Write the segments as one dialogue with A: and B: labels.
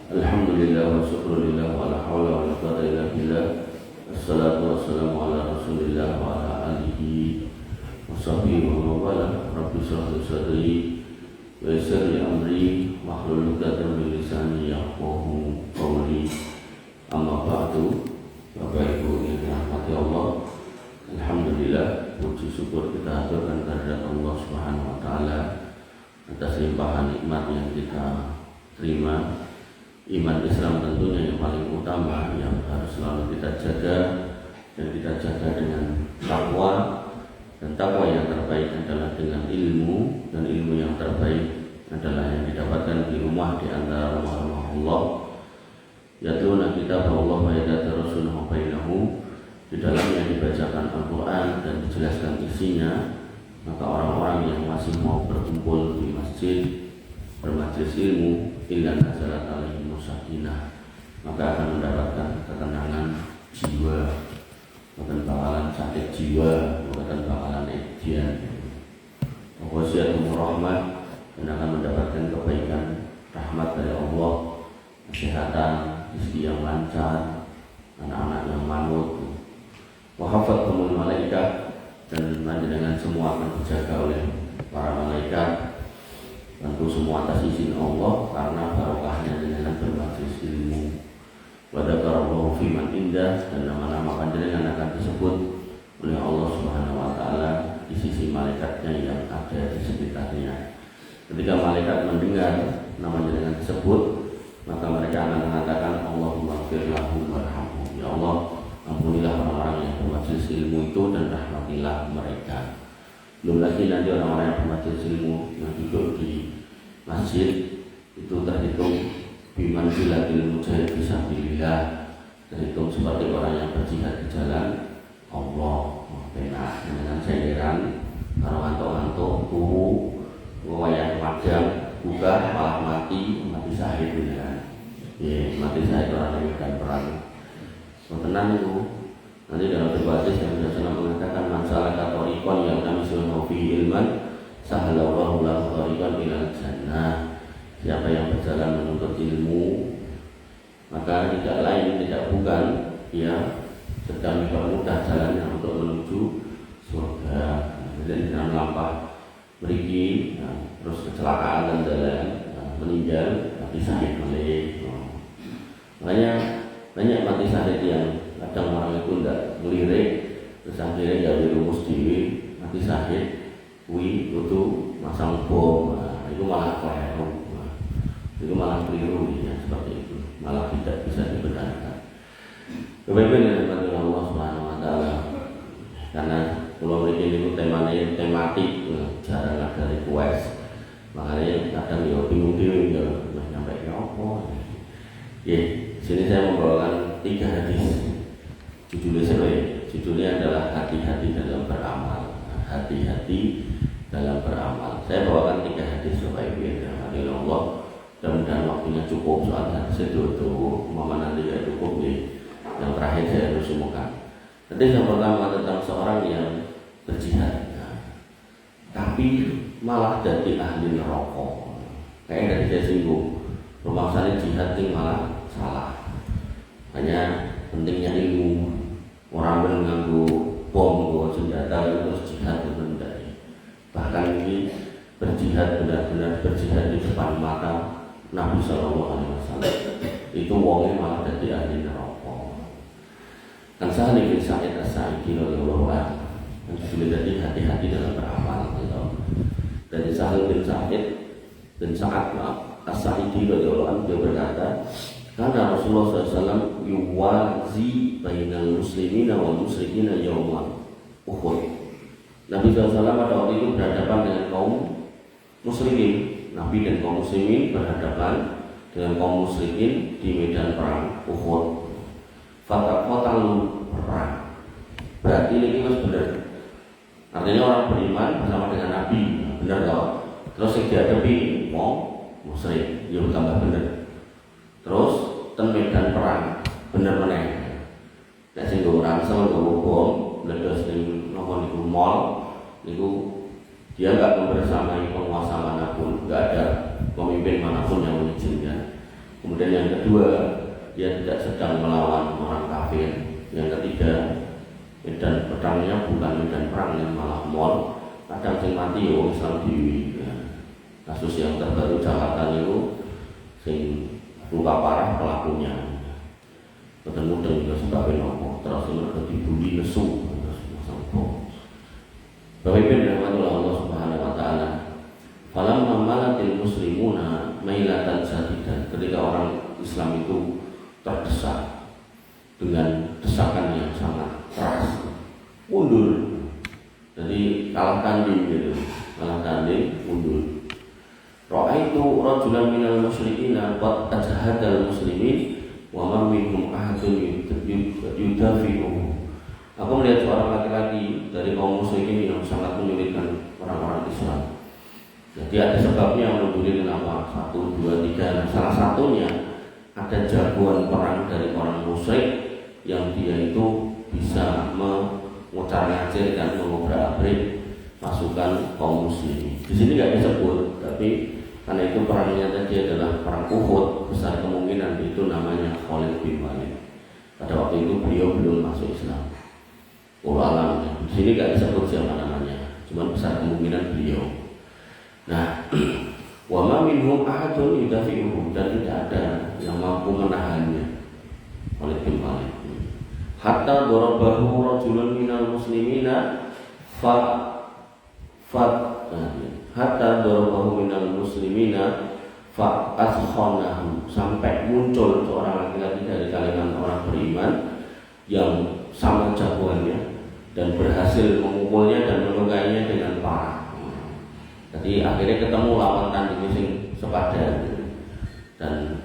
A: Alhamdulillah wa syukrulillah wa la hawla wa la quwwata illa billah. Assalatu wassalamu ala Rasulillah wa ala alihi wa sahbihi wa wala. Rabbi shrah li sadri wa yassir li amri wahlul 'uqdatam min lisani yafqahu qawli. Amma ba'du. Bapak Ibu yang dirahmati Allah, alhamdulillah, puji syukur kita haturkan kehadirat Allah Subhanahu wa taala atas limpahan nikmat yang kita terima. Iman Islam tentunya yang paling utama yang harus selalu kita jaga, dan kita jaga dengan takwa, dan takwa yang terbaik adalah dengan ilmu, dan ilmu yang terbaik adalah yang didapatkan di rumah di antara rumah-rumah Allah. Yatluna kitab Allah wa yatadarasunahu bainahum, di dalamnya dibacakan Al-Quran dan dijelaskan isinya. Maka orang-orang yang masih mau berkumpul di masjid bermajlis ilmu, illa nazalat alaihim sakinah, maka akan mendapatkan ketenangan jiwa, bukan bakalan sakit jiwa, bukan bakalan ejian. Wasiatum rahmat, dan akan mendapatkan kebaikan rahmat dari Allah, kesehatan, rezeki yang lancar, anak-anak yang manut. Wa hafazakumul malaikat, dan dengan semua akan dijaga oleh para malaikat. Tentu semua atas izin Allah, karena barokahnya dengan bermajlis ilmu. Wa dzakarallahu fi man indah, dan nama-nama panjenengan akan disebut oleh Allah Subhanahu wa taala di sisi malaikatnya yang ada di sekitarnya. Ketika malaikat mendengar nama panjenengan disebut, maka mereka akan mengatakan Allahumma ighfir lahum warhamhum. Ya Allah, ampunilah orang-orang yang bermajlis ilmu itu dan rahmatilah mereka. Belum lagi nanti orang-orang yang bermajlis ilmu yang duduk di masjid itu terhitung bimanzilatil mujahid fisabilillah, terhitung seperti orang yang berjihad di jalan Allah. Benar, dengan cairan kalau ngantuk-ngantuk turu wayang padang buka malah mati syahid ya. Mati syahid orang yang akan perang. Tenang itu. Nanti dalam berbasis yang sudah mengatakan masalah katorikon yang kami sudah fi ilman sahalallahu lahu tariqan ilal jannah. Siapa yang berjalan menuntut ilmu, maka tidak lain tidak bukan dia sedang dipermudah jalannya untuk menuju surga. Jadi dalam lampah beriki, terus kecelakaan dan jalan meninggal mati syahid oleh. Makanya banyak mati syahid yang kadang orang itu tidak melirik, terus akhirnya jadi rumus diri mati syahid, itu masang bom, itu malah keliru, itu malah keliru ya, seperti itu, malah tidak bisa dibenarkan. Kebetulan dari Allah Subhanahu wa taala, karena pulau ini itu temanya tematik, jarang ada request, makanya kadang ya bingung ya nyampe ke apa. Sini saya membawakan 3 hadis. Judulnya adalah hati-hati dalam beramal. Hati-hati dalam beramal. Saya bawakan 3 hadis supaya biar dirahmati Allah. Dan waktunya cukup, soalnya saya tutup. Mama nanti tidak cukup nih. Yang terakhir saya resumkan. Hadis yang pertama tentang seorang yang berjihad, tapi malah jadi ahli neraka. Kayak dari saya singgung, pemaksaan jihad ini malah salah. Hanya pentingnya ilmu. Orang mengganggu bom, senjata, terus jihad itu menjadi. Bahkan ini berjihad, benar-benar berjihad di depan mata Nabi Sallallahu Alaihi Wasallam. Itu wongnya malah jadi ahli neraka. Kan Sa'ad bin Sa'id As-Sa'idi radhiyallahu anhu, yang sudah jadi hati-hati dalam beramal. Dari Sa'ad bin Sa'ad As-Sa'idi radhiyallahu anhu, dia berkata, karena Rasulullah SAW yuwazi bainal muslimina wal musyrikina yawma Uhud. Nabi SAW pada waktu itu berhadapan dengan kaum musyrikin. Nabi dan kaum muslimin berhadapan dengan kaum musyrikin di medan perang Uhud. Fatakotalu perang. Berarti ini harus benar. Artinya orang beriman bersama dengan Nabi, benar tak? Terus yang dihadapi mau musyrik, dia bertambah benar. Terus ten medan perang bener meneh. Nek sing nggo ransel nggo bom, meledos ning nopo niku mall niku dia enggak membersamai penguasa manapun, enggak ada pemimpin manapun yang mengizinkan. Kemudian yang kedua, dia tidak sedang melawan orang kafir. Yang ketiga, medan perangnya bukan medan perang yang malah mall. Kadang sing mati ya Islam dewi. Kasus yang terbaru Jakarta itu sing luka parah pelakunya. Ketemu dengan sebabnya nopo, terus mereka dibully nesu, Bapak Ibu dirahmati Allah Subhanahu Wa Taala. Falam mamalatil muslimuna mailatan sadidan. Ketika orang Islam itu terdesak dengan desakan yang sangat keras, mundur. Jadi kalah tanding gitu, kalah tanding, mundur. Roa itu rajulan minal muslimina qad ajhadal muslimin wa ma minhum ahadun yudafi'u. Aku melihat seorang laki-laki dari kaum muslimin yang sangat menyulitkan orang-orang Islam. Jadi ada sebabnya menunduri kenapa 1, 2, 3. Nah, salah satunya ada jagoan perang dari orang musyrik yang dia itu bisa mengucar-ngacir dan mengobrak-abrik pasukan kaum muslimin. Di sini nggak disebut, tapi karena itu perangnya tadi adalah perang Uhud, besar kemungkinan itu namanya Khalid bin Walid. Pada waktu itu beliau belum masuk Islam. Alam, di sini nggak disebut siapa namanya, cuma besar kemungkinan beliau. Nah, wa ma minhum ahadun yudafi'uhu, dan tidak ada yang mampu menahannya. Khalid bin Walid. Hatta darabahu rajulun minal muslimina hatta darabahu minal muslimina fa askhanahu, sampai muncul seorang laki-laki dari kalangan orang beriman yang sama jagoannya dan berhasil memukulnya dan melukainya dengan parah. Jadi akhirnya ketemu lawan tanding sing sepadan dan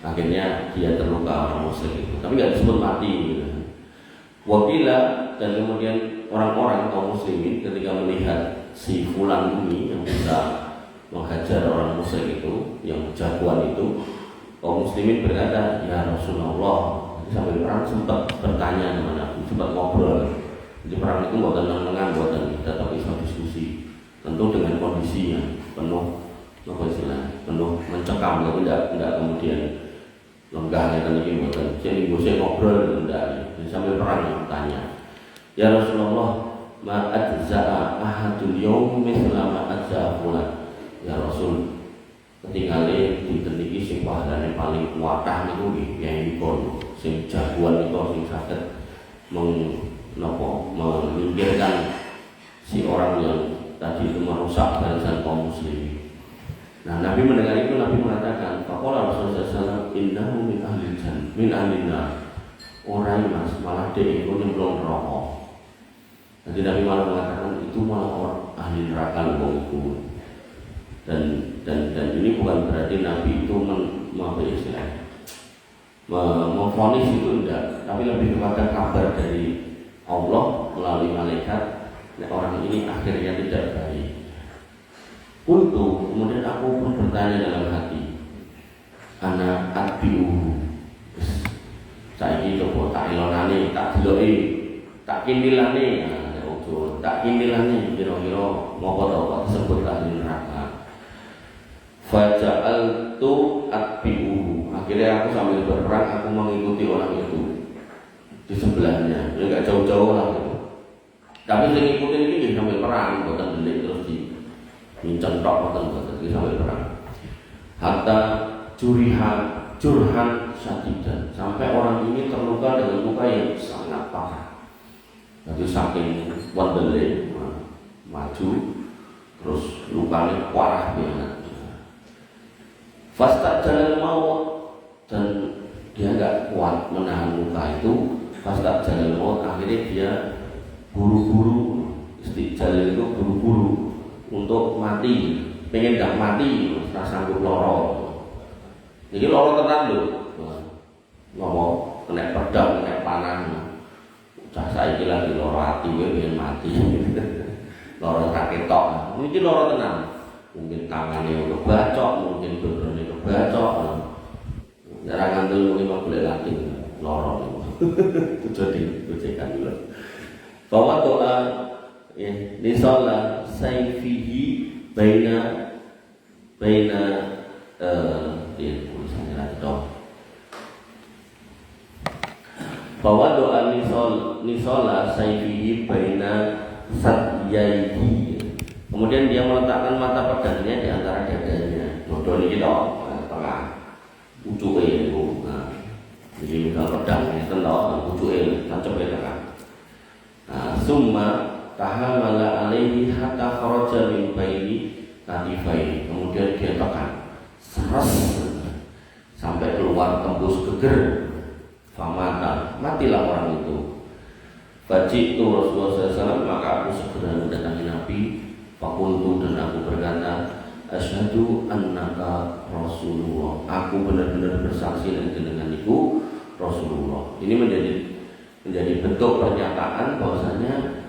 A: akhirnya dia terluka orang musyrik itu, tapi nggak disebut mati. Wakila, dan kemudian orang-orang kaum muslimin ketika melihat si fulan ini yang bisa menghajar orang musyrik itu, yang jagoan itu, kaum muslimin berkata, ya Rasulullah. Sambil perang sempat bertanya sama Nabi, sempat ngobrol. Jadi perang itu bukan tenang, bukan kita, tapi diskusi. Tentu dengan kondisinya penuh mencekam, tapi tidak kemudian lenggah dan ini bukan. Jadi bosnya ngobrol tidak. Jadi sambil perang bertanya, ya Rasulullah, ma ajza'a ahadul yawm mithla ma ajza'a fulan. Ya Rasul, ketinggalan diteniki sing pahalane paling kuatah niku nggih Kyai Kon, sing jagoan niku sing saged menyingkirkan si orang yang tadi itu merusak barisan kaum muslimin. Nah, Nabi mendengar itu, Nabi mengatakan, faqala Rasulullah sallallahu alaihi wasallam, innahu min ahli jannah, min ahlinnar. Orang mas malah dia itu nyemplung neraka. Jadi Nabi malah mengatakan itu malah orang ahli neraka loh itu. Dan ini bukan berarti Nabi itu memvonis itu enggak, tapi lebih kepada kabar dari Allah melalui malaikat, orang ini akhirnya tidak baik. Kemudian aku pun bertanya dalam hati, anak atbi'uhu, saiki coba tak ilonane, tak deloki, tak kindilane, tak kindilane, kira-kira ngopo to kok disebut ahli neraka. Faja'altu atbi'uhu, akhirnya aku sambil berperang aku mengikuti orang itu di sebelahnya, ya nggak jauh-jauh lah gitu. Tapi yang ngikutin ini sambil perang, bukan delik terus dicentok, bukan sambil perang. Hatta jurhan syadidan, sampai orang ini terluka dengan luka yang sangat parah. Jadi saking wandeling maju, terus lukanya parah banget. Fasta jalan maut, dan dia nggak kuat menahan luka itu. Fasta jalan maut, akhirnya dia buru-buru, istijal itu buru-buru untuk mati, pengen gak mati, tak sanggup loro. Jadi loro tenan lho, ngomong kena pedang, kena panah. Cah saiki lagi loro ati, pengen mati. Loro tak ketok, ini loro tenan. Mungkin tangannya kebacok, mungkin dodone kebacok. Jarang ngantul mungkin mau boleh lagi loro. Itu jadi gojekan dulu. Bahwa doa nisola sayfihi baina tulisannya lagi dong. bahwa doa nisola sayfihi baina sadyaihi. Kemudian dia meletakkan mata pedangnya di antara dadanya. Nodo ini kita tengah ucuke itu. Nah, jadi misal pedangnya tenok ucuke tancepe tengah. Nah, summa tahamala alaihi hatta kharaja min baini katifai. Kemudian dia tekan seres sampai keluar tembus geger. Famata, matilah orang itu. Fajitu Rasulullah SAW, maka aku segera mendatangi Nabi. Fakultu, dan aku berkata, asyhadu annaka Rasulullah. Aku benar-benar bersaksi dengan itu Rasulullah. Ini menjadi bentuk pernyataan bahwasanya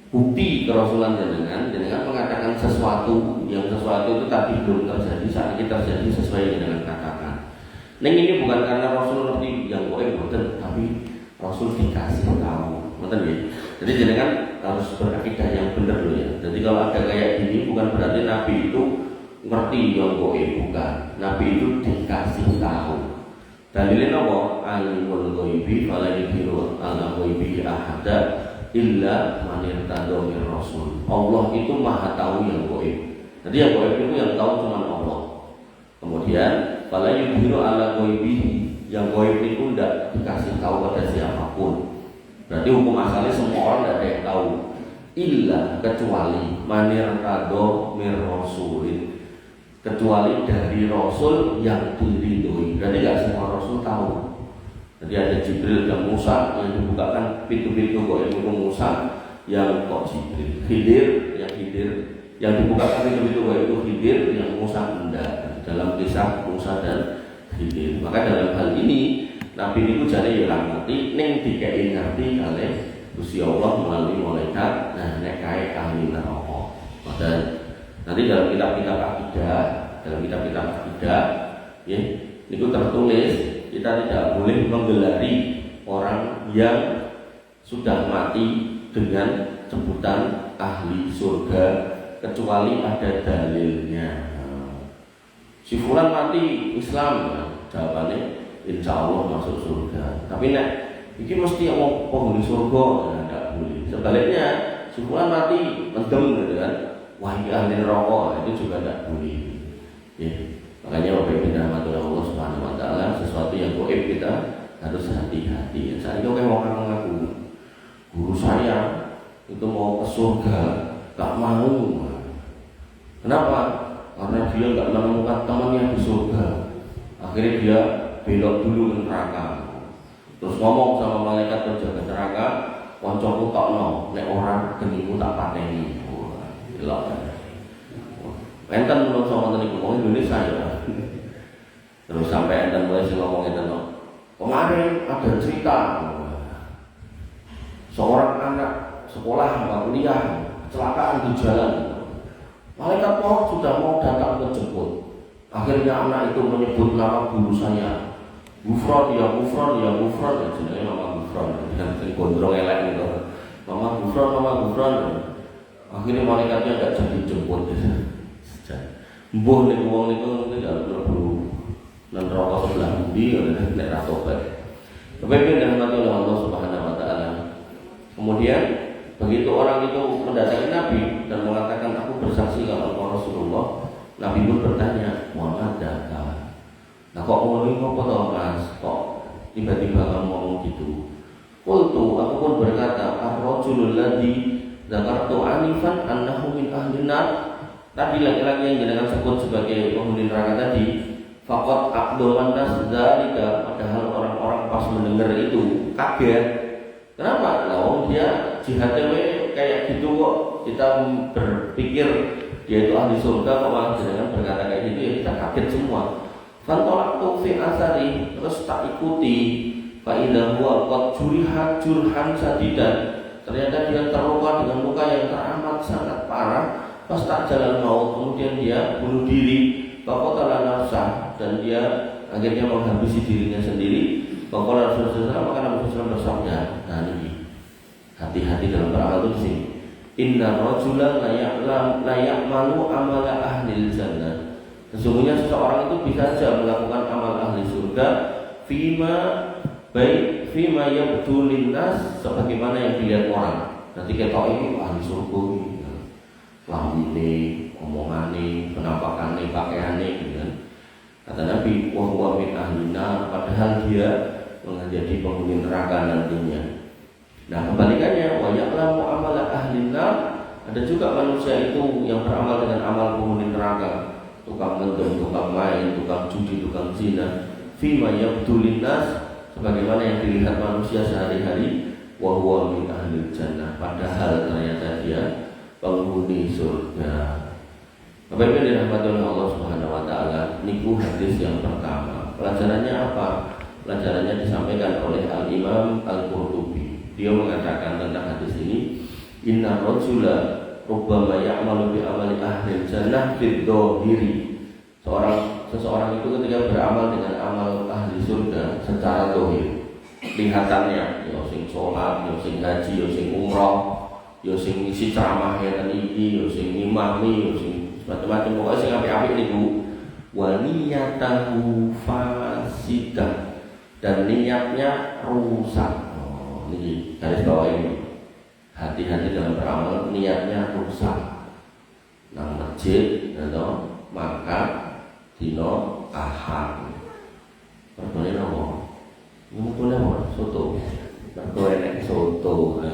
A: bukti kerasulan jenengan mengatakan sesuatu yang itu tadi belum terjadi, saat ini terjadi sesuai dengan katakan. Neng ini bukan karena Rasul ngerti yang goib boten, tapi Rasul dikasih tahu, boten ya. Jadi jenengan harus berakidah yang benar loh ya. Jadi kalau ada kayak gini bukan berarti Nabi itu ngerti yang goib, bukan. Nabi itu dikasih tahu. Dalilnya apa? Alimul ghaibi fala yudhiru ala ghaibihi ahada illa man irtada min rasul. Allah itu maha tahu yang goib. Jadi yang goib itu yang tahu cuma Allah. Kemudian fala yudhiru ala ghaibihi, yang goib itu tidak dikasih tahu pada siapapun. Berarti hukum asalnya semua orang tidak ada yang tahu. Illa, kecuali man irtada min rasulin, kecuali dari Rasul yang diridhoi. Berarti tidak semua Rasul tahu. Jadi ada Jibril dan Musa yang dibukakan pintu-pintu goib itu Musa, yang kok Jibril, Khidir yang dibukakan pintu-pintu goib itu Khidir, yang Musa enggak. Dalam kisah Musa dan Khidir. Maka dalam hal ini Nabi itu jane ya ngerti, ning dikei ngerti kalih Gusti Allah melalui malaikat. Nah, nek kae ahli neraka. Dan nanti dalam kitab-kitab akidah, ya, itu tertulis kita tidak boleh menggelari orang yang sudah mati dengan sebutan ahli surga kecuali ada dalilnya. Si fulan mati Islam, jawabannya insya Allah masuk surga. Tapi nek ini mesti mau penghuni surga, tidak boleh. Sebaliknya si fulan mati mendem gitu kan, wah ini ahli neraka, itu juga tidak boleh. Ya. Makanya Bapak Ibu dirahmati Allah Subhanahu Wa Taala, sesuatu yang goib kita harus hati-hati. Saya itu kayak orang ngaku, guru saya itu mau ke surga, gak mau. Kenapa? Karena dia nggak menemukan temannya di surga. Akhirnya dia belok dulu ke neraka. Terus ngomong sama malaikat penjaga neraka, "Koncoku tokno, nek orang genimu tak pateni." Wah, belok. Enten menurut sama tadi ngomong Indonesia ya. Terus sampai enten mulai ngomong enten. Kemarin ada cerita seorang anak sekolah kuliah kecelakaan di jalan. Malaikat maut sudah mau datang menjemput. Akhirnya anak itu menyebut nama guru saya. Gufron ya, jenenge Mama Gufron. Dengan gondrong elek gitu. Mama Gufron. Akhirnya malaikatnya enggak jadi jemput. Mbuh nek wong niku tidak mlebu nang neraka sebelah ndi nek ra tobat. Kepengin dirahmati oleh Allah Subhanahu Wa Taala. Kemudian begitu orang itu mendatangi Nabi dan mengatakan aku bersaksi kalau engkau Rasulullah, Nabi pun bertanya, "Muhammad data." Nah kok ngomongin apa toh Mas? Kok tiba-tiba kamu ngomong gitu? Qultu, aku pun berkata, "Ar-rajulul ladzi dzakartu anifan annahu min ahlin nar." Tadi laki-laki yang jenengan sebut sebagai penghuni neraka tadi, faqad aqdaman nas dzalika, padahal orang-orang pas mendengar itu kaget. Kenapa? Lah dia jihadnya kayak gitu kok. Kita berpikir dia itu ahli surga kok malah jenengan berkata kayak gitu, ya kita kaget semua. Fantolaktu fi asari, terus tak ikuti. Fa idza huwa qad juriha jurhan sadidan. Ternyata dia terluka dengan luka yang teramat sangat parah. Pas tak jalan maut, kemudian dia bunuh diri. Faqatala nafsah, dan dia akhirnya menghabisi dirinya sendiri. Faqala Rasulullah, maka Nabi SAW bersabda, nah ini hati-hati dalam beramal itu di sini. Inna rajulan la ya'malu amala ahli jannah. Sesungguhnya seseorang itu bisa saja melakukan amal ahli surga fima baik fima yabdu linnas, sebagaimana yang dilihat orang. Nanti ketok ini ahli surga gitu. Lambine, omongane, penampakannya, pakaiannya gitu kan. Kata Nabi, wa huwa min ahlina, padahal dia menjadi penghuni neraka nantinya. Nah, kebalikannya, wa ya'lamu amala ahlina, ada juga manusia itu yang beramal dengan amal penghuni neraka, tukang mendem, tukang main, tukang judi, tukang zina, fima yabdu linnas, sebagaimana yang dilihat manusia sehari-hari, wa huwa min ahlil jannah, padahal ternyata dia penghuni surga. Bapak Ibu dirahmati oleh Allah Subhanahu wa taala, niku hadis yang pertama. Pelajarannya apa? Pelajarannya disampaikan oleh Al-Imam Al-Qurtubi. Dia mengatakan tentang hadis ini, inna rajula rubbama ya'malu bi amali ahli jannah fid dhahiri. Seseorang itu ketika beramal dengan amal ahli surga secara zahir, kelihatannya ya sing salat, ya sing haji, ya sing umrah, ya sing ngisi ceramah ya iki, ya sing ngimami, ya sing macam-macam, pokoknya sing apik-apik niku, wa niyatahu fasidah, dan niatnya rusak. Oh, ini garis bawah ini. Hati-hati dalam beramal, niatnya rusak. Nang masjid atau makan dino ahad. Pertanyaan apa? Ngomongnya apa? Soto. Pertanyaan soto.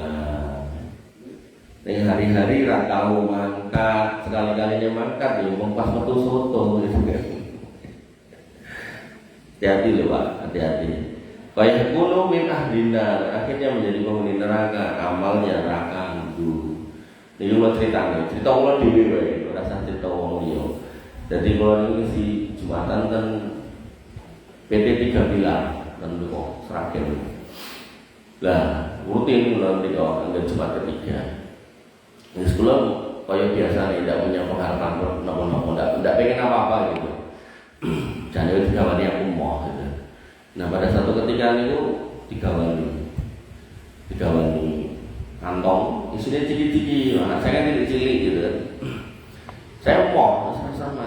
A: Ning hari-hari ra tau mangkat, sekali-kalinya mangkat ya pas metu soto gitu kan. Hati-hati lho Pak, hati-hati. Kayak kuno min ahlina, akhirnya menjadi penghuni neraka, amalnya neraka itu. Ini kula cerita kula dhewe wae, ora usah cerita wong liya. Dadi kula niki si Jumatan ten PT 3 Pilar ten kok Sragen. Lah, rutin kula nek anggen Jumat ketiga. Di sekolah kayak biasa nih, tidak punya penghargaan nopo-nopo, tidak pengen apa-apa gitu. Jangan itu digawani aku mau gitu. Nah pada satu ketika itu digawani kantong, isinya ciki-ciki, nah, saya kan cilik-cilik gitu kan. Saya mau, sama-sama.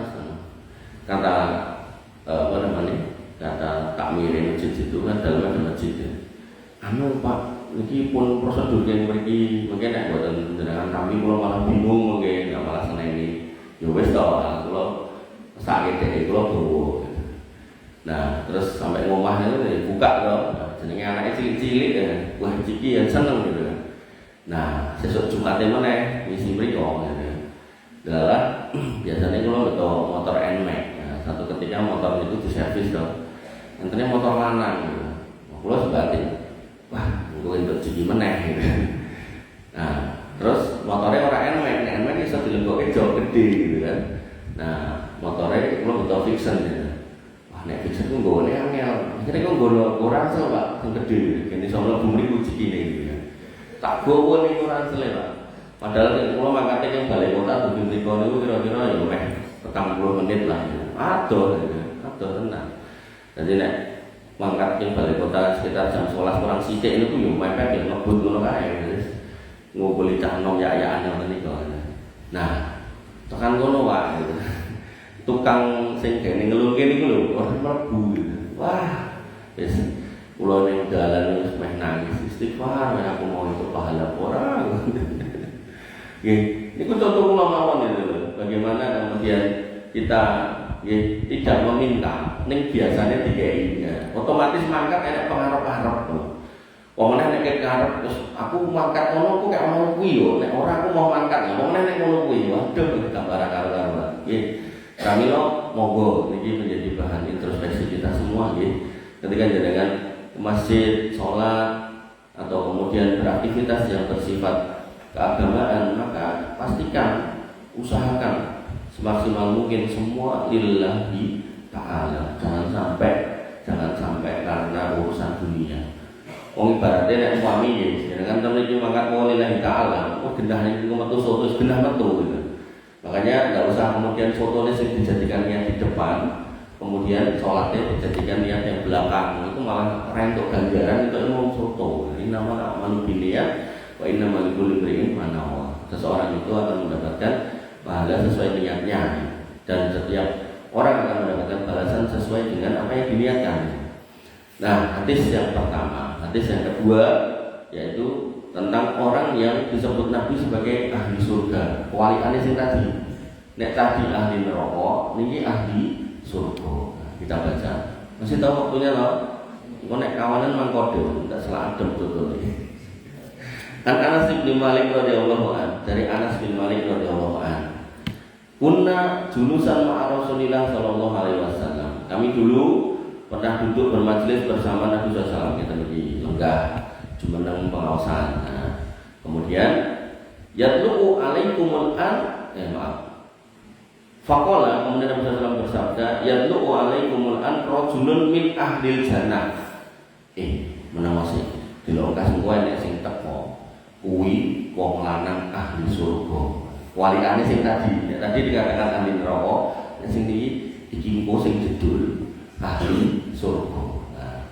A: Kata apa namanya? Kata takmir masjid itu kan dalam ada masjid. Anu Pak, ini pun prosedur yang pergi mungkin nek buatan dengan kami kalau malah bingung mungkin nggak malah seneni. Ya wes toh, kalau sakit deh, kalau bawa. Nah terus sampai ngomahnya itu buka toh, jenenge anaknya cilik-cilik ya, wah ciki yang seneng gitu kan. Nah sesuk Jumatnya mana misi mereka gitu. Adalah biasanya kalau betul motor NMAX, nah, satu ketika motor itu diservis toh, nantinya motor lanang gitu. Kalau sebatin, wah gue untuk ciki meneh gitu. Nah terus motornya orang NMAX bisa dilengkapi jauh gede gitu kan. Nah motornya kalau betul fiction gitu. Wah nek fiction gue gue angel, akhirnya gue ransel Pak, yang gede gitu. Ini soalnya bumri gue ciki nih gitu kan. Tak gue nih gue ransel ya Pak. Padahal kalau mangkatnya yang balai kota tuh di Trikon itu kira-kira ya meh 40 menit lah gitu. Aduh tenang. Jadi nek mangkat yang balai kota sekitar jam 11 kurang sidik itu yang mepet yang ngebut ngono kae wis ngumpuli cah nom ya-yaan yang niku. Nah, tekan ngono wae gitu. Tukang sing gene ngelungke niku lho ora mlebu gitu. Wah, wis kula ning dalan wis meh nangis istighfar men aku mau itu pahala ora. Nggih, niku contoh kula mawon gitu. Bagaimana kemudian kita tidak meminta, ning biasanya dikei. Otomatis mangkat enak pengarep-arep. Wong nek karep terus aku mangkat ngono aku kayak mau kuwi yo, nek ora aku mau mangkat. Wong nek ngono kuwi, waduh gambar karo-karoan. Nggih. Kamilo monggo niki menjadi bahan introspeksi kita semua nggih. Ketika jenengan ke masjid, sholat atau kemudian beraktivitas yang bersifat keagamaan, maka pastikan usahakan semaksimal mungkin semua lillahi ta'ala. Jangan sampai karena urusan dunia. Wong ibaratnya nek suami ya, kan temen iki mangkat mau lillahi ta'ala, kok gendah iki metu soto, gendah metu gitu. Makanya enggak usah kemudian fotonya sing dijadikan niat di depan, kemudian sholatnya dijadikan niat yang belakang. Itu malah rentuk ganjaran itu mau soto. Ini nama manubiniyah wa inna malikul imri'in manawa. Seseorang itu akan mendapatkan pahala sesuai niatnya, dan setiap orang akan mendapatkan balasan sesuai dengan apa yang diniatkan. Nah, hadis yang pertama, hadis yang kedua yaitu tentang orang yang disebut Nabi sebagai ahli surga. Waliane sing tadi. Nek tadi ahli neraka, niki ahli surga. Nah, kita baca. Masih tahu waktunya loh? Engko nek kawanan mangkode, enggak salah adem betul ini. An Anas bin Malik radhiyallahu an, dari Anas bin Malik radhiyallahu an. Kunna julusan ma'a Rasulillah sallallahu alaihi wasallam. Kami dulu pernah duduk bermajlis bersama Nabi SAW. Kita lagi lenggah jumeneng pengawasan. Nah, kemudian yatlu'u alaikumul an, Faqala, kemudian Nabi SAW bersabda, yatlu'u alaikumul an rajulun min ahlil jannah. Menawasi dilongkas kowe nek sing teko kuwi wong lanang ahli surga. Waliane sing tadi dikatakan ahli neraka, sing iki engko sing jedul ahli surga. Nah,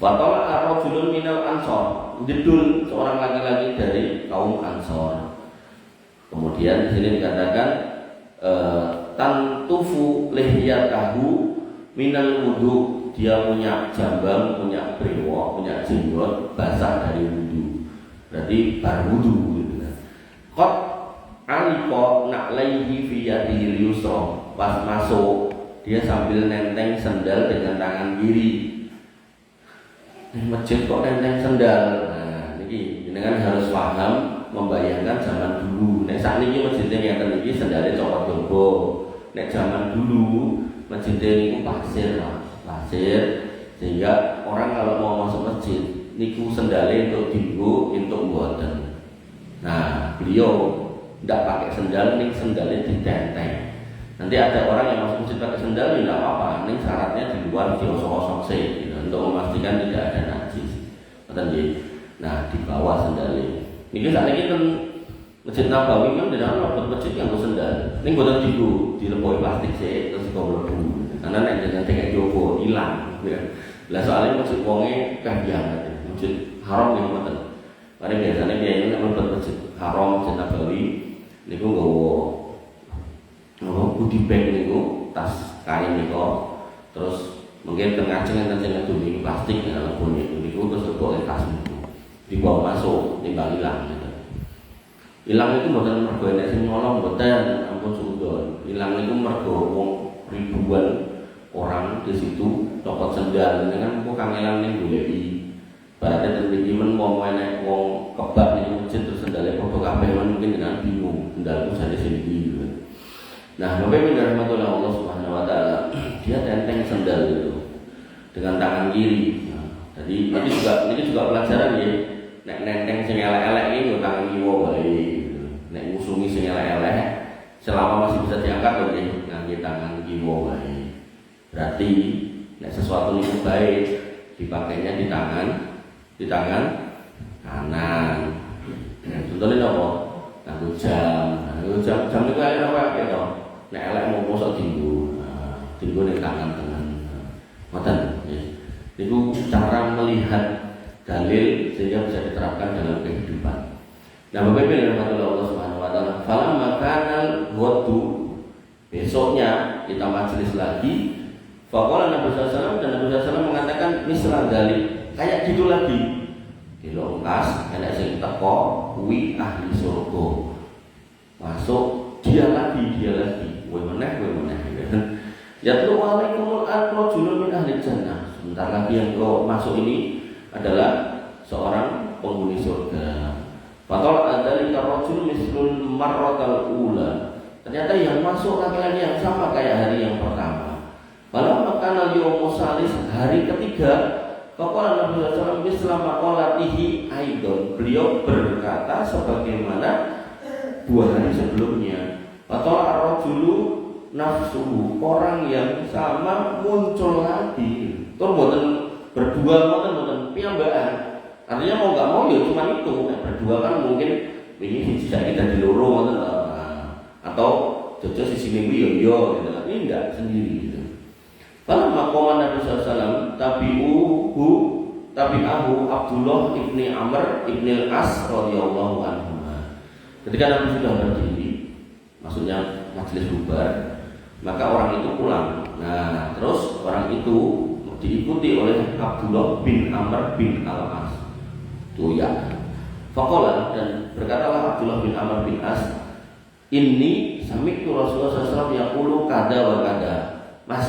A: Watala ar-rajulun minal ansor, jedul seorang laki-laki dari kaum Ansor. Kemudian di sini dikatakan tantufu lihyatahu minal wudu, dia punya jambang, punya brewok, punya jenggot basah dari wudu. Berarti bar wudu gitu kan. Qad aliqa na'laihi fi yadihi yusra. Pas masuk dia sambil nenteng sendal dengan tangan kiri. Masjid kok nenteng sendal. Nah, niki jenengan harus paham membayangkan zaman dulu. Nek sakniki masjidnya ngeten iki sendale copot dobo. Nek zaman dulu masjidnya niku pasir, pasir, sehingga orang kalau mau masuk masjid niku sendale untuk dinggo, untuk mboten. Nah, beliau tidak pakai sendal, ning sendalnya ditenteng. Nanti ada orang yang masuk masjid pakai sendal, ya tidak apa-apa. Ning syaratnya di luar diosok-osok sih, gitu, untuk memastikan tidak ada najis. Nah, di bawah sendalnya. Niki sakniki ten Masjid Nabawi kan tidak ada masjid yang sendal. Ning boten dinggo, dilepoi plastik sih terus dibawa mlebu. Karena nek jangan tek jowo ilang. Lah soalnya masjid wonge kabian. Masjid Haram yang ngoten. Karena biasanya dia ini mlebu masjid Haram, Masjid Nabawi niku nggawa goodie bag niku, tas kain niku. Terus mungkin tengah-tengah dulu plastik ya lepon niku terus dibawa tas niku. Dibawa masuk timbang ilang gitu. Ilang itu mboten mergo enek sing nyolong mboten, ampun sudon. Ilang niku mergo wong ribuan orang di situ copot sendal dengan kok kangelan ning goleki. Berarti ten iki men wong enek wong kebak ning masjid terus sendale padha kabeh mungkin dengan bingung sendalku jane sini. Nah, Bapak Ibu rahmatullah Allah Subhanahu wa taala, dia tenteng sendal itu dengan tangan kiri. Nah, jadi ini juga pelajaran ya. Nek nenteng sing elek-elek iki nggo tangan kiwa wae. Nek ngusungi sing elek-elek selama masih bisa diangkat lho nggih ngangge tangan kiwa wae. Berarti nek sesuatu itu baik dipakainya di tangan kanan. Contohnya apa? Nganggo jam. Jam itu elek apa ya to? Nek elek mau mosok dinggo. Dinggo ning tangan tengah. Ngoten nggih. Itu cara melihat dalil sehingga bisa diterapkan dalam kehidupan. Nah, Bapak Ibu yang dirahmati Allah Subhanahu wa taala, falamma kanal ghadu, besoknya kita majelis lagi. Faqala Nabi sallallahu alaihi wasallam, dan Nabi sallallahu alaihi wasallam mengatakan misal dalil, kayak gitu lagi. Dilongkas enek sing teko kuwi ahli surga. Masuk dia lagi. Kowe meneh. Yatlu alaikumul rajulun min ahli jannah. Sebentar lagi yang kau masuk ini adalah seorang penghuni surga. Fatal adzalika rajul mislul marratal ula. Ternyata yang masuk laki-laki yang sama kayak hari yang pertama. Walau makana yaumus salis, hari ketiga, faqala Nabi sallallahu alaihi wasallam misla maqalatihi aidon. Beliau berkata sebagaimana 2 hari sebelumnya. Fatal ar-rajulu nafsuhu, orang yang sama muncul lagi. Tur mboten berdua mboten piyambakan. Artinya mau nggak mau ya cuma itu. Nah, berdua kan mungkin ini tidak kita di loro mboten atau jojo sisi minggu yo gitu. Ini enggak sendiri gitu. Kalau maqaman Nabi sallallahu alaihi wasallam tabi'ahu Abdullah ibni Amr ibni al-As radhiyallahu anhu. Ketika Nabi sudah berdiri, maksudnya majelis bubar, maka orang itu pulang. Nah, terus orang itu diikuti oleh Abdullah bin Amr bin Al-As. Tuh ya. Faqala, dan berkatalah Abdullah bin Amr bin As, ini sami'tu Rasulullah SAW yaqulu kada wa kada. Mas,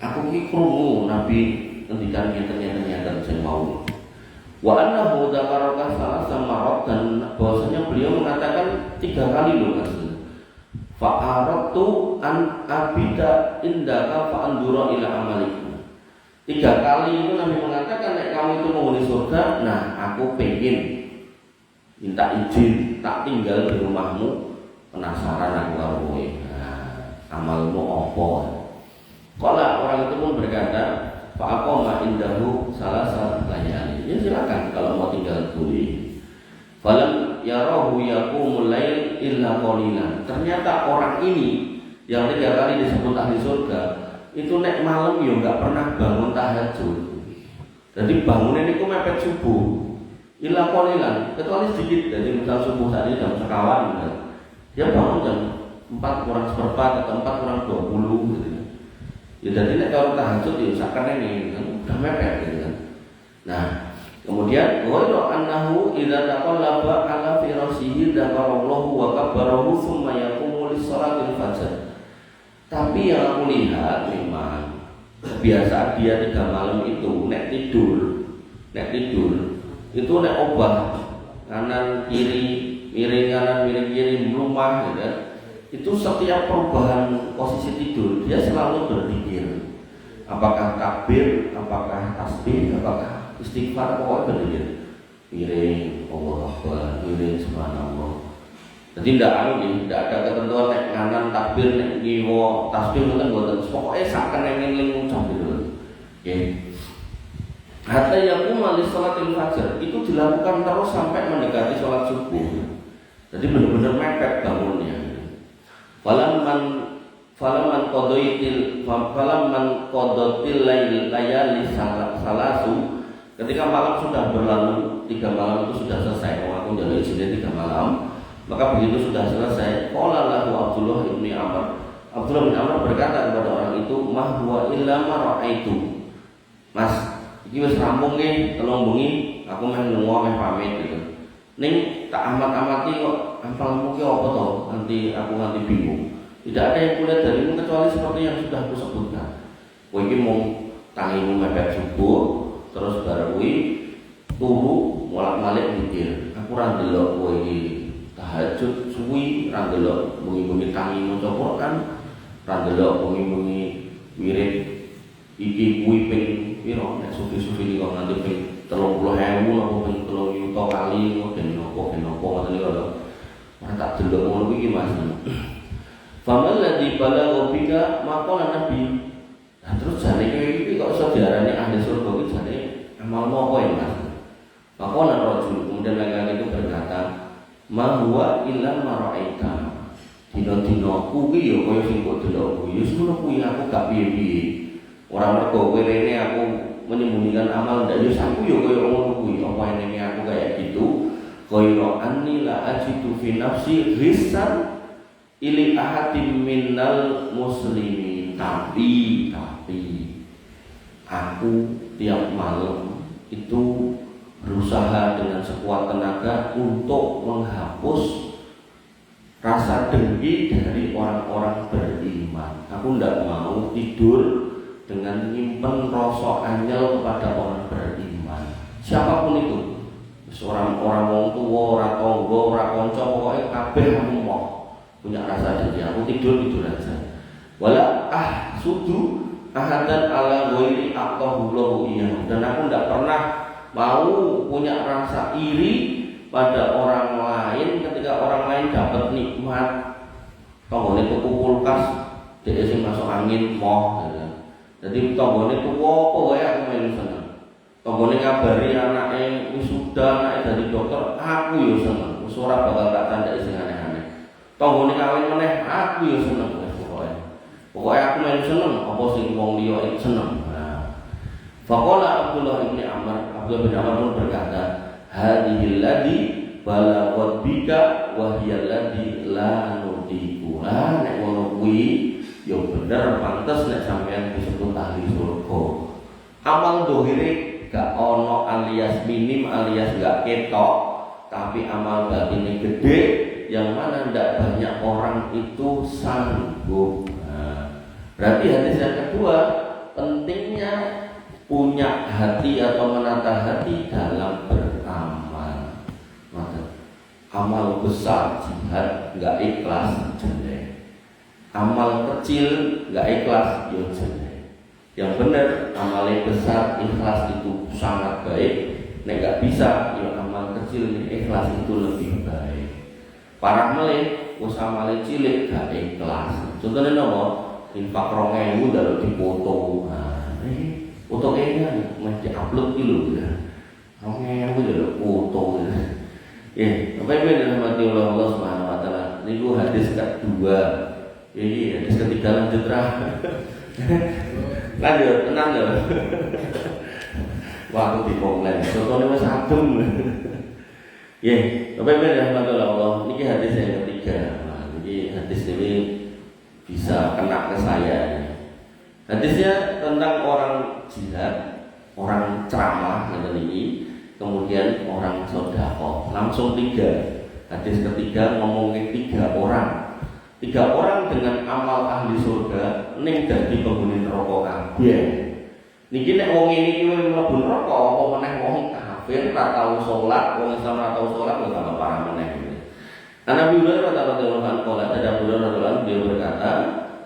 A: aku ki krungu Nabi ngendikan nyata-nyata sing mau. Wa annahu dzakaraka salasa marot, dan bahwasanya beliau mengatakan 3 kali loh Mas. Fa'aradtu an abida indaka fa'andura ila amaliku. 3 kali itu Nabi mengatakan, nek kamu itu menghuni surga, nah aku pengen minta izin tak tinggal di rumahmu, penasaran aku karo kowe. Nah, amalmu apa? Kala orang itu pun berkata, fa'aqama indahu salasa layali. Ya silakan kalau mau tinggal boleh. Falam yarahu yaqumul lail illa qalilan. Ternyata orang ini yang 3 kali disebut ahli surga itu nek malam yo enggak pernah bangun tahajud. Jadi bangunnya niku mepet subuh. Illa qalilan, kecuali sedikit. Jadi misal subuh tadi jam sekawan gitu. Dia bangun jam 4 kurang seperempat atau 4 kurang 20 gitu. Ya jadi nek kalau tahajud ya sakane ini kan udah mepet gitu kan. Nah, kemudian wa annahu idza taqallaba ala firashihi dzakarallahu wa kabbarahu tsumma yaqumu lis-shalatil fajr. Tapi yang aku lihat memang kebiasaan dia 3 malam itu nek tidur itu nek obah kanan kiri, miring kanan miring kiri, melumah gitu. Itu setiap perubahan posisi tidur dia selalu berpikir apakah takbir, apakah tasbih, apakah istighfar, pokoknya berpikir miring, Allah Akbar, miring, subhanallah. Jadi tidak ada ketentuan nek kanan takbir, nek ngiwa tasbih mboten mboten. Pokoknya sakene ngeling ucap gitu. Oke. Hatta yaquma li sholatil fajr, itu dilakukan terus sampai mendekati sholat subuh. Jadi benar-benar mepet bangunnya. Falaman qadotil layali salasu, ketika malam sudah berlalu, 3 malam itu sudah selesai. Aku jalur izin 3 malam, maka begitu sudah selesai, qala lahu Abdullah bin Amr. Abdullah bin Amr berkata kepada orang itu, ma huwa illa ma ra'aitu. Mas, iki wis rampung nggih, telung bengi aku meh lunga meh pamit gitu. Ning tak amat-amati kok ampalmu ki apa to? Nanti bingung. Tidak ada yang kulihat darimu kecuali seperti yang sudah aku sebutkan. Kowe iki mung tangimu mepet subuh, terus bareng kuwi turu bolak-balik mikir. Aku ora ndelok kowe iki tahajud suwi, ra ndelok bengi-bengi tangimu maca Quran, ra ndelok bengi-bengi wirid iki kuwi ping piro nek sufi-sufi iki kok nganti ping 30.000 apa ping 3 yuta kali ben nopo ngoten niku lho. Ora tak delok ngono iki Mas. Famal ladzi balagha bika maqala nabi. Nah terus jane kowe iki kok iso diarani ahli surga iki jane amalmu apa ya Mas? Maqala rajul, kemudian laki-laki itu berkata, "Ma huwa illa ma ra'aita." Dina-dina kuwi ya kaya sing kok delok kuwi, ya ngono kuwi aku gak piye-piye. Ora mergo kowe rene aku menyembunyikan amal ndak ya aku ya kaya ngono kuwi. Apa enene aku kayak gitu? Ghairu anni la ajidu fi nafsi risan ili ahadim minal muslimin. Tapi aku tiap malam itu berusaha dengan sekuat tenaga untuk menghapus rasa dengki dari orang-orang beriman. Aku tidak mau tidur dengan nyimpen rasa anyel kepada orang beriman, siapapun itu, orang wong tua, orang tonggo, orang konco, pokoknya kabeh aku mau punya rasa dengki. Aku tidur aja. Wala sudu ahadan ala ghairi aqahullahu iya. Dan aku tidak pernah mau punya rasa iri pada orang lain ketika orang lain dapat nikmat. Tonggone tuku kulkas, dhek sing masuk angin moh. Jadi tonggone tuku apa wae aku melu seneng. Tonggone ngabari anake wisuda, anake dadi dokter, aku yo seneng. Wis ora bakal tak tandai sing aneh-aneh. Tonggone kawin meneh, aku yo seneng wis pokoke. Pokoke aku melu seneng apa sing wong liya iki seneng. Faqala Abdullah bin Amr pun berkata, hadhil ladzi balaghat bika wa hiya ladzi la nudiku. Nek ngono kuwi ya bener pantes nek sampean disebut ahli surga. Amal dohire gak ono alias minim alias gak ketok, tapi amal batinnya gede yang mana tidak banyak orang itu sanggup. Nah, berarti hadis yang kedua pentingnya punya hati atau menata hati dalam beramal. Amal besar jihad nggak ikhlas jelek, amal kecil nggak ikhlas yo jelek. Yang benar amalnya besar ikhlas itu sangat baik, nek nggak bisa ya amal kecil ikhlas itu lebih baik. Parah melih usamale cilik gak ikhlas. Contohnya nopo? Infak 2.000 dalu dipoto. Nah, ini foto kayaknya masih upload dulu ya. 2.000 dalu foto. Ya, apa yang dirahmati oleh Allah Subhanahu wa taala. Niku hadis kedua. Ini hadis ketiga lanjut lanjut tenang ya. Waktu diponglen. Contohnya Mas adem. Ya, apa yang dirahmati oleh Allah. Niki hadis yang ketiga. Nah, ini hadis ini bisa kena ke saya. Hadisnya tentang orang jihad, orang ceramah ini, kemudian orang sedekah. Langsung 3. Hadis ketiga ngomongin 3 orang. 3 orang dengan amal ahli surga ning dadi penghuni neraka kabeh. Niki nek wong ini kuwi mlebu neraka apa meneh wong kafir ra tau salat, wong Islam ra tau salat kok tambah parah meneh. Nabi Hurairah radhiyallahu anhu ada Abu Hurairah dia berkata,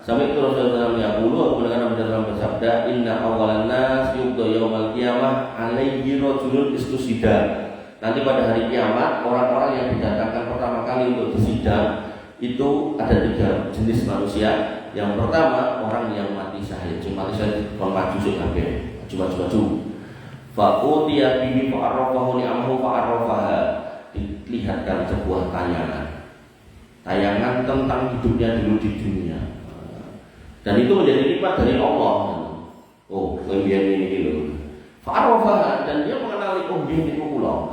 A: sampai itu Rasulullah SAW aku mendengar Nabi SAW bersabda, inna awalan nas yubda yaumal qiyamah alaihi rajulun istusida. Nanti pada hari kiamat orang-orang yang didatangkan pertama kali untuk disidang itu ada 3 jenis manusia. Yang pertama orang yang mati syahid. Cuma mati syahid maju sik kabeh, maju. Fa'utiya bihi fa'arrafahu ni'amahu fa'arrafaha. Dilihatkan sebuah tayangan tentang hidupnya dulu di dunia. Dan itu menjadi nikmat dari Allah. Oh, kemudian ini loh. Fa'arrafaha, dan dia mengenali ini kula.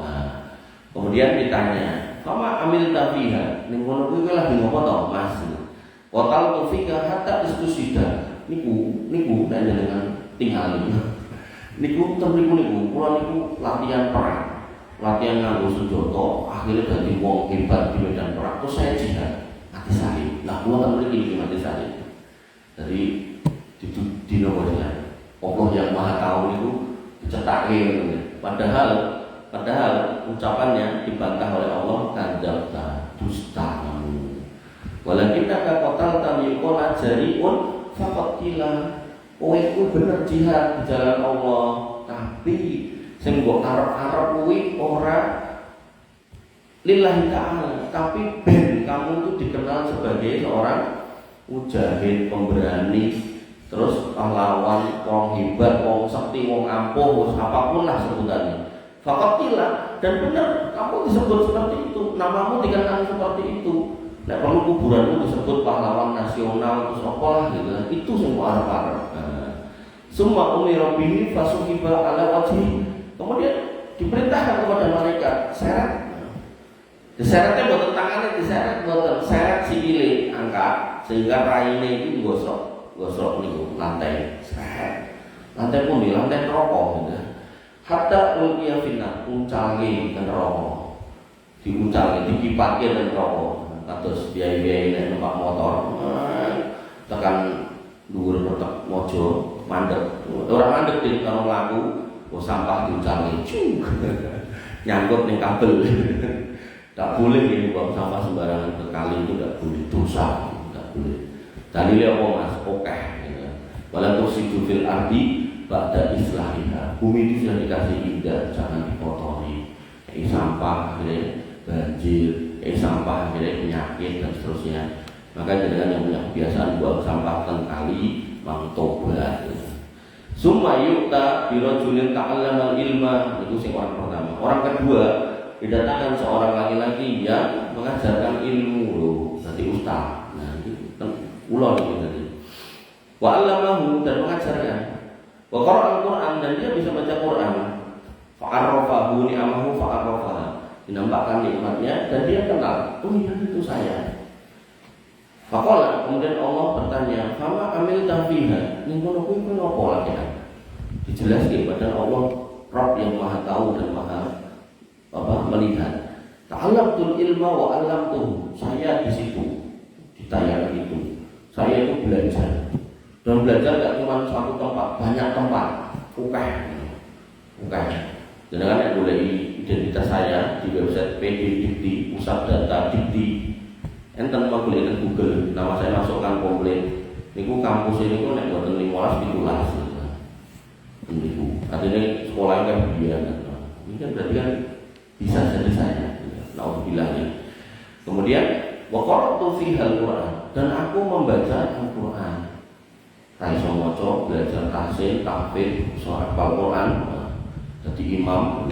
A: Kemudian ditanya, "Fama amil tafiha?" Ning ngono kuwi lagi ngopo to, Mas? Total tufika hatta istusida. Niku dengan tinggal niku kula niku latihan perang. Latihan nganggo senjata, akhirnya dadi wong hebat di medan perang. Terus saya jihad, mati syahid. Nah, kula kan mriki mati syahid. Dari di nomornya Allah yang Maha Tahu itu dicetakin. Padahal ucapannya dibantah oleh Allah, kadzabta, dusta kamu. Walakin kotal tamikola jariun faqatila. Kowe ku bener jihad di jalan Allah, tapi sing mbok arep-arep kuwi ora lillahi ta'ala, tapi ben kamu itu dikenal sebagai seorang mujahid, pemberani, terus pahlawan, wong hebat, wong sakti, wong ampuh, apapun lah sebutannya. Faqatila, dan benar kamu disebut seperti itu, namamu dikenal seperti itu. Nek perlu kuburanmu disebut pahlawan nasional, terus apalah gitu. Itu semua arep-arep. Semua umira bihi fasuhiba ala wajhi. Kemudian diperintahkan kepada malaikat seret. Diseretnya buatan tangannya, diseret buatan seret sikile angkat sehingga raine itu gosok niku lantai seret. Lantai pun di lantai neraka gitu. Hatta ulqiya finnar, uncalke neraka. Diuncalke, dikipatke neraka. Kados biaya-biaya nek numpak motor. Tekan dhuwur petek mojo mandek. Ora mandek di karo laku, kok sampah diuncalke. Nyangkut ning kabel. Tak boleh ini buang sampah sembarangan ke kali, itu tidak boleh, dosa, tidak boleh. Dalilnya apa Mas? Oke. Walau tusidu fil ardi ba'da islahiha. Bumi itu sudah dikasih indah, jangan dikotori. Sampah akhirnya banjir, sampah akhirnya penyakit dan seterusnya. Maka jangan yang punya kebiasaan buang sampah kali, mang tobat. Summa yu'ta birajulin ta'allamal ilma. Itu sing orang pertama. Orang kedua, didatangkan seorang laki-laki yang mengajarkan ilmu loh, nanti ustaz. Nah, itu ulah ini tadi. Wa 'allamahu, dan mengajarkan. Wa qara'a al-Qur'an, dan dia bisa baca Quran. Fa'arrafahu ni'amahu fa'arrafaha. Dinampakkan nikmatnya dan dia kenal. Oh iya, itu saya. Faqala, kemudian Allah bertanya, "Fama amil tafiha?" Ning kono kuwi ngopo lagi? dijelaskan padahal Allah Rabb yang maha tahu dan maha melihat. Ta'allamtul ilma wa 'allamtuhu. Saya di situ ditayang itu. Saya itu belajar. Dan belajar gak cuma satu tempat, banyak tempat. Oke. Jadi kan boleh identitas saya di website PD Dikti, Pusat Data Dikti. Enten mau boleh di Google, nama saya masukkan komplain. Niku kampus ini kok nek boten 15 17. Niku. Artinya sekolah kan biaya. Ini kan berarti kan bisa jadi saya. Nauzubillah. Kemudian wa qara'tu fihal Qur'an, dan aku membaca Al-Qur'an. Raiso maca, belajar tahsin, tahfidz, surah Al-Qur'an, jadi imam.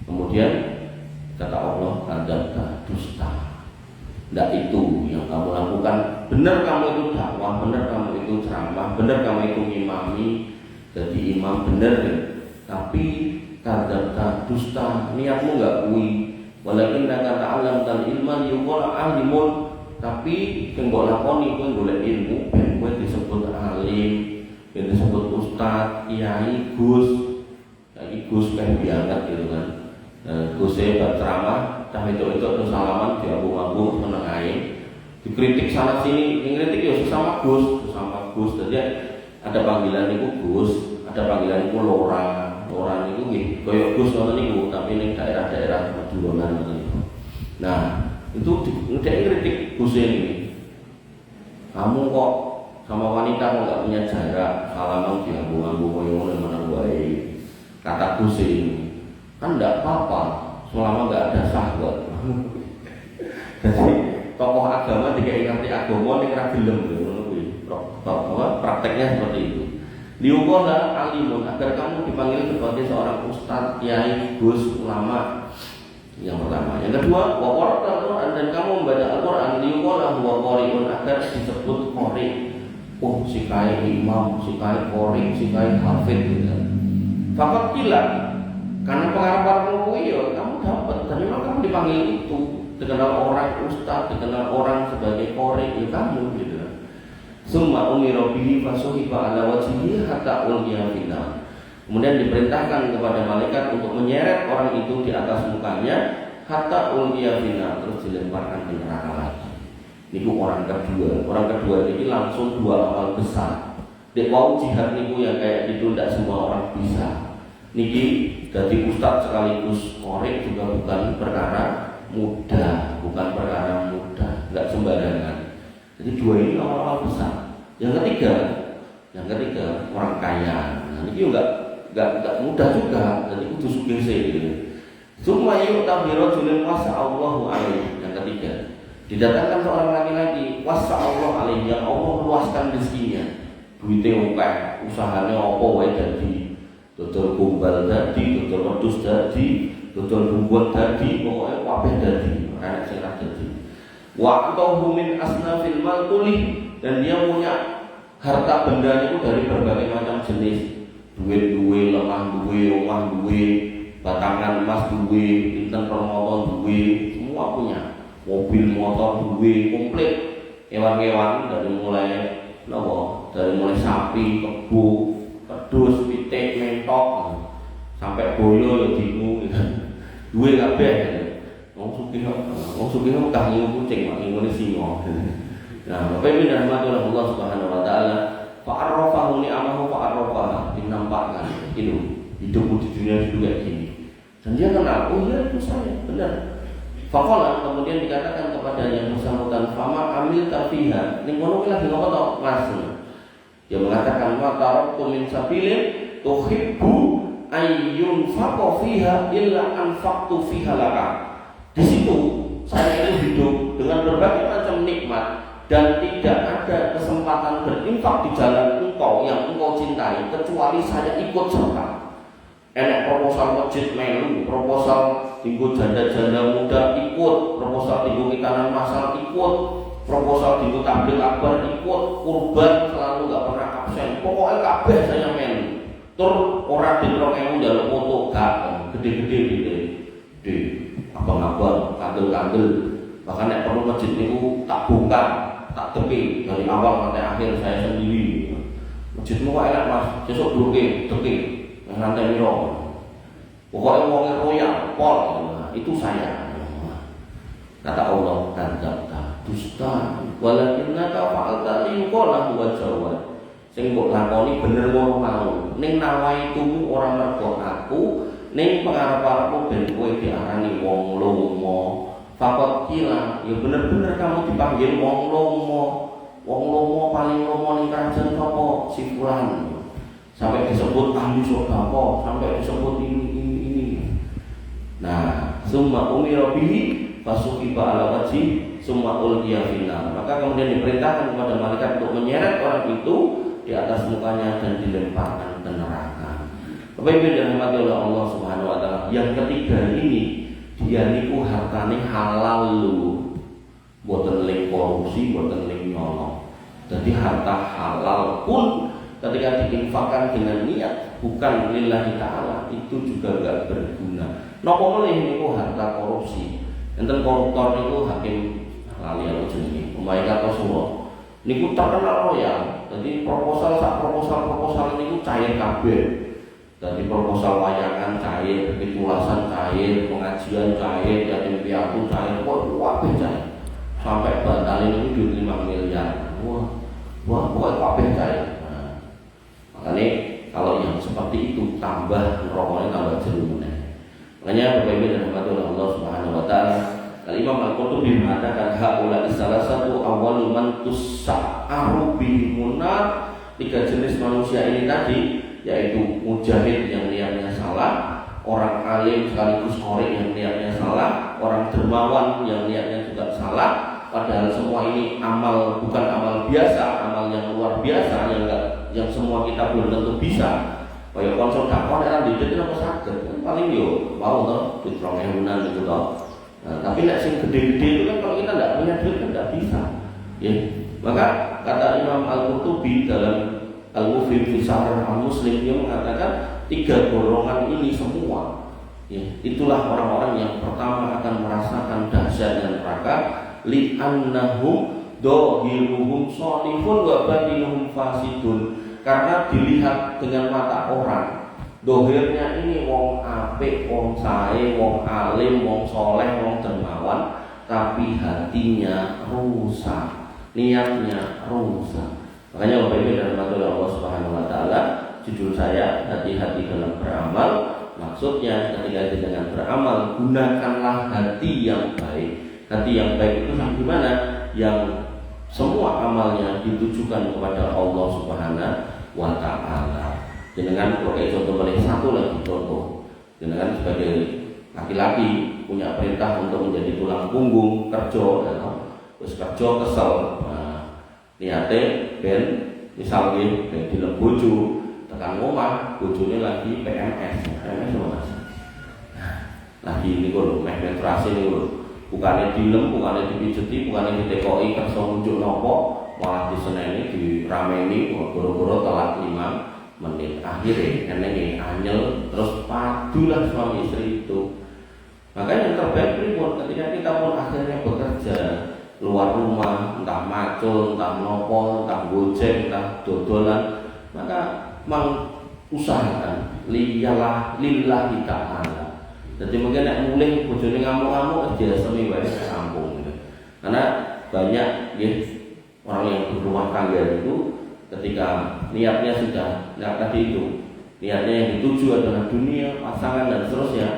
A: Kemudian kata Allah, kadzabta, dusta. Tidak itu yang kamu lakukan. Benar kamu itu dakwah, benar kamu itu ceramah, benar kamu itu ngimami, jadi imam benar. Tapi kadzabta, dusta, niatmu enggak kuwi. Walakin kata alam dan ilman yuqala alimun, tapi sing mbok lakoni kowe golek ilmu ben kowe disebut alim, ben disebut ustaz, kiai, gus. Kayak gus kan biangat gitu kan. Gus bab ceramah, cah itu terus salaman diambung-ambung meneng ae. Dikritik sana sini, ngritik ya sesama gus. Jadi ada panggilan niku gus, ada panggilan niku lora. Orang itu nggih koyo Gus ngoten niku, tapi ning daerah-daerah Maduronan ngoten niku. Nah, itu kritik Gus ini. Kamu kok sama wanita kok enggak punya jarak, salaman diambung-ambung koyo ngono mana wae. Kata Gus ini, kan enggak apa-apa selama enggak ada syahwat. Jadi tokoh agama dikai ngerti agama ning ra gelem ngono kuwi. Prakteknya seperti itu. Liuqala alimun, agar kamu dipanggil sebagai seorang ustaz, kiai, gus, ulama. Yang pertama. Yang kedua, wa qara'al Qur'an, dan kamu membaca Al-Qur'an. Liuqala huwa qari'un, agar disebut qari'. Oh, si kai imam, si kai qari', si kai hafidz gitu. Fakat bilang, karena pengarang-pengarang ya kamu dapat, dan memang kamu dipanggil itu. Dikenal orang ustaz, dikenal orang sebagai qari', ya kamu gitu. Summa umira bihi fasuhifa ala wajhihi hatta ulqiya finnar. Kemudian diperintahkan kepada malaikat untuk menyeret orang itu di atas mukanya hatta ulqiya finnar, terus dilemparkan ke neraka lagi. Niku orang kedua. Orang kedua ini langsung dua amal besar. Dek wau jihad niku yang kayak gitu tidak semua orang bisa. Niki jadi ustaz sekaligus qari juga bukan perkara mudah, enggak sembarangan. Jadi dua ini awal-awal besar. Yang ketiga orang kaya. Nah, ini juga enggak mudah juga. Jadi kudu sugih gitu. Summa yu'tabiru julil wasa'allahu alaihi. Yang ketiga, didatangkan seorang laki-laki wasa'allahu alaihi, yang Allah luaskan rezekinya. Duitnya akeh, usahanya apa wae dadi. Dodol gombal dadi, dodol wedhus dadi, dodol bumbuan dadi, pokoknya kabeh dadi. Enak sing ra dadi. Wa atahu min asnafil mal kulih, dan dia punya harta benda itu dari berbagai macam jenis. Duit duwe, lemah duwe, omah duwe, batangan emas duwe, pinten permoton duwe, semua punya. Mobil motor duwe, komplit. Hewan-hewan dari mulai sapi, kebo, pedus, pitik, mentok, sampai boyo ya dingu gitu. Duwe kabeh. Wong sugih kok ngingu kucing, mak ngingune singa. Nah, Bapak Ibu dan rahmati Allah Subhanahu wa taala, fa'arrafahu ni'amahu fa'arrafaha, dinampakkan itu hidupmu di dunia juga gini. Dan dia kenal, oh iya itu saya, benar. Faqala, kemudian dikatakan kepada yang bersangkutan, fama amil tafiha, ning kono lagi ngopo to, Mas? Dia mengatakan, wa taraktu min sabilin tuhibbu ayyun faqa fiha illa anfaqtu fiha laka. Di situ saya itu hidup dengan berbagai macam nikmat dan tidak ada kesempatan berinfak di jalan engkau yang engkau cintai kecuali saya ikut serta. Enak proposal masjid melu, proposal tinggu janda-janda muda ikut, proposal tinggu hitanan masal ikut, proposal tinggu tabligh akbar ikut, kurban selalu gak pernah absen. Pokoknya kabeh saya melu. Tur ora di 2000 njaluk foto gak gede-gede gitu. Abang-abang, kandel-kandel, bahkan nek perlu masjid niku tak buka, tak tepi dari awal sampai akhir saya sendiri. masjidmu kok enak Mas, sesuk duke, teki, ngantai piro. Pokoknya wonge royal, pol, itu saya. Kata Allah, kadzabta, dusta, walakinnaka fa'alta liqala huwa jawad. Sing mbok lakoni bener ngono mau. Ning nawaitumu ora mergo aku, ning pangarep-arepmu ben kowe diarani wong lomo. Fakot kila, ya bener-bener kamu dipanggil wong lomo. Wong lomo paling lomo ning kerajaan sapa? Si fulan. Sampai disebut ahli surga, sampai disebut ini. Nah, summa umira bihi fasuqiba ala wajhi summa ulqiya finnar. Maka kemudian diperintahkan kepada malaikat untuk menyeret orang itu di atas mukanya dan dilemparkan ke neraka. Bapak Ibu yang dirahmati oleh Allah Subhanahu wa taala, yang ketiga ini dia niku hartane halal lu. Mboten ling korupsi, mboten ling nyolong. Jadi harta halal pun ketika diinfakkan dengan niat bukan lillahi ta'ala itu juga enggak berguna. Napa meneh niku harta korupsi. Enten koruptor niku hakim lali aku jenenge. Umpamane Kartosuwono niku terkenal royal. Jadi proposal niku cair kabeh. Jadi proposal wayangan cair, pitulasan cair, pengajian cair, yatim piatu cair, kabeh cair. Sampai bantal ini duit 5 miliar. Wah, kabeh cair. Nah, makanya kalau yang seperti itu tambah rokoknya tambah jenuh. Makanya Bapak Ibu dan Allah Subhanahu wa taala, Imam Al-Qurtubi mengatakan haula salah satu awal man tusa'aru bihi munar. 3 jenis manusia ini tadi, yaitu mujahid yang niatnya salah, orang alim sekaligus qori yang niatnya salah, orang dermawan yang niatnya juga salah. Padahal semua ini amal, bukan amal biasa, amal yang luar biasa yang semua kita belum tentu bisa. Kaya konsol dakwah nek ndidit apa saged. Paling yo mau to duit 2000-an gitu toh. Nah, tapi nek sing gede-gede itu kan kalau kita enggak punya duit kan enggak bisa. Ya. Maka kata Imam Al-Qurtubi dalam Al-Mufhim fi Syarh Al-Muslim, dia mengatakan 3 golongan ini semua, ya, itulah orang-orang yang pertama akan merasakan dahsyatnya neraka, li'annahum dhahiruhum shalihun wa batinuhum fasidun. Karena dilihat dengan mata orang, dohirnya ini wong apik, wong sae, wong alim, wong soleh, wong dermawan, tapi hatinya rusak, niatnya rusak. Makanya Bapak Ibu dan Allah Subhanahu wa taala, judul saya hati-hati dalam beramal. Maksudnya ketika dengan beramal, gunakanlah hati yang baik. Hati yang baik itu gimana? Yang semua amalnya ditujukan kepada Allah Subhanahu wa taala. Dengan contoh paling satu lagi contoh. Dengan sebagai laki-laki punya perintah untuk menjadi tulang punggung kerja, terus kerja kesel. Niate ben misalnya ben dilem bojo tekan omah, bojone lagi PMS Mas. Lagi ini kok meh menstruasi niku lho. Bukane dilem, bukane dipijeti, bukane ditekoki kersa muncul nopo, malah diseneni dirameni goro-goro telat 5 menit. Akhirnya enenge anyel terus padulah suami istri itu. Makanya yang terbaik pripun ketika kita pun akhirnya bekerja luar rumah, entah macul, entah nopo, entah gojek, entah dodolan, maka mengusahakan lillahi ta'ala. Jadi mungkin nek mulih bojone ngamuk-ngamuk aja semi wae kampung gitu. Karena banyak ya, orang yang berumah tangga itu ketika niatnya sudah tadi itu, niatnya yang dituju adalah dunia, pasangan dan seterusnya,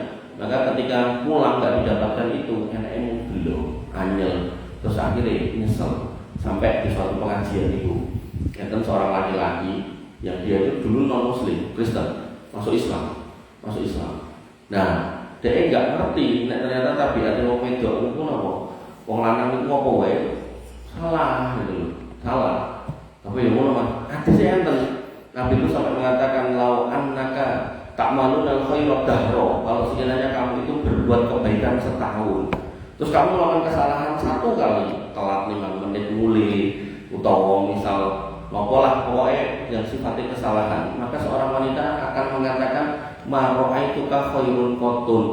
A: maka ketika pulang nggak didapatkan itu, enaknya belum anyel. Terus akhirnya nyesel sampai di suatu pengajian itu, ada seorang laki-laki yang dia itu dulu non Muslim, Kristen, masuk Islam. Nah, dia nggak ngerti, ternyata tabiatnya wong wedok itu apa? Wong lanang itu apa wae? Salah gitu loh, salah. Tapi yang ngono mah, hadisnya enten. Nabi itu sampai mengatakan lau annaka ta'malun al-khairat dahro. Kalau sekiranya kamu itu berbuat kebaikan setahun, terus kamu melakukan kesalahan 1 kali, telat 5 menit mulai, utawa misal nopolah pokoknya yang sifatnya kesalahan, maka seorang wanita akan mengatakan maro'aituka khairun qotun.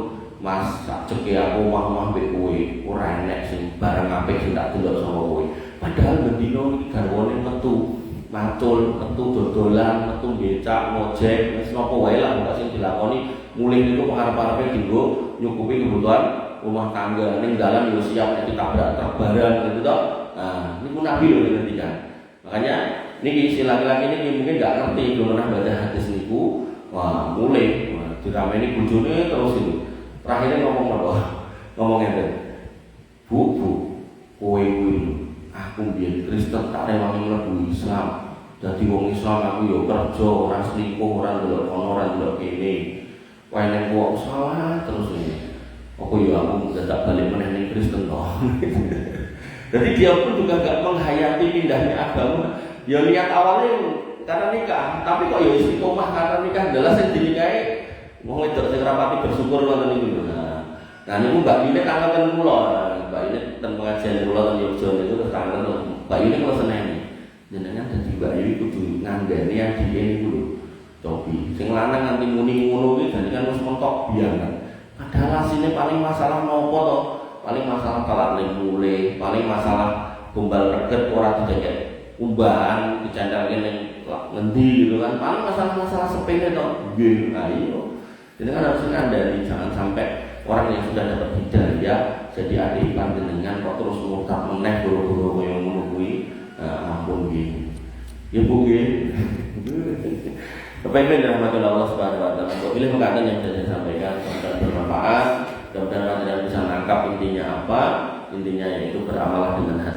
A: Mas sak ceke aku omah mbek kowe ora enek sing barang apik sing tak delok sama kowe. Padahal bendino iki garwane metu macul, metu dodolan, metu becak, ngojek, wis napa wae lah kok sing dilakoni mulih niku pengarep-arepe dienggo nyukupi kebutuhan rumah tangga. Ning dalan yo siap ditabrak truk barang gitu toh. Nah, niku Nabi lho ngendikan. Makanya niki si laki-laki ini mungkin nggak ngerti, belum pernah baca hadis niku. Wah, mulai dirameni bojone terus itu. Terakhirnya ngomong apa? Ngomong ngene. Bu, kowe kuwi aku biyen Kristen tak rewangi mlebu Islam. Dadi wong Islam aku yo kerja, ora selingkuh, ora ndelok kono, ora ndelok kene. Wae nek kok salah terus ini. Apa yo aku dadak balik meneh ning Kristen toh. Jadi dia pun juga gak menghayati pindahnya agama. Ya niat awalnya karena nikah, tapi kok ya istiqomah karena nikah adalah sing dinikahi wong wedok sing rapati bersyukur ngoten niku. Nah niku Mbak Yune kangen kula. Mbak Yune ten pengajian kula ten Yogyakarta niku terus kangen Mbak Yune kula seneni. Jenengan dadi Mbak Yune kudu ngandani yang dhewe niku lho. Cobi sing lanang nganti muni ngono kuwi dadi kan wis mentok biangan. Padahal asline paling masalah nopo to? Paling masalah telat mulai, paling masalah gombal reget ora didekek umbahan dicandalke ning ngendi gitu kan. Paling masalah-masalah sepele to. Nggih, ayo. Jadi kan harus ngandani jangan sampai orang yang sudah dapat hidayah jadi adik panjenengan kok terus murtad meneh boro-boro koyo ngono kuwi. Ampun nggih. Ya Bu nggih. Kepengen rahmatullah Allah Subhanahu wa taala. Bila perkataan yang saya sampaikan sangat bermanfaat, mudah-mudahan kalian bisa nangkap intinya apa. Intinya yaitu beramal dengan hati.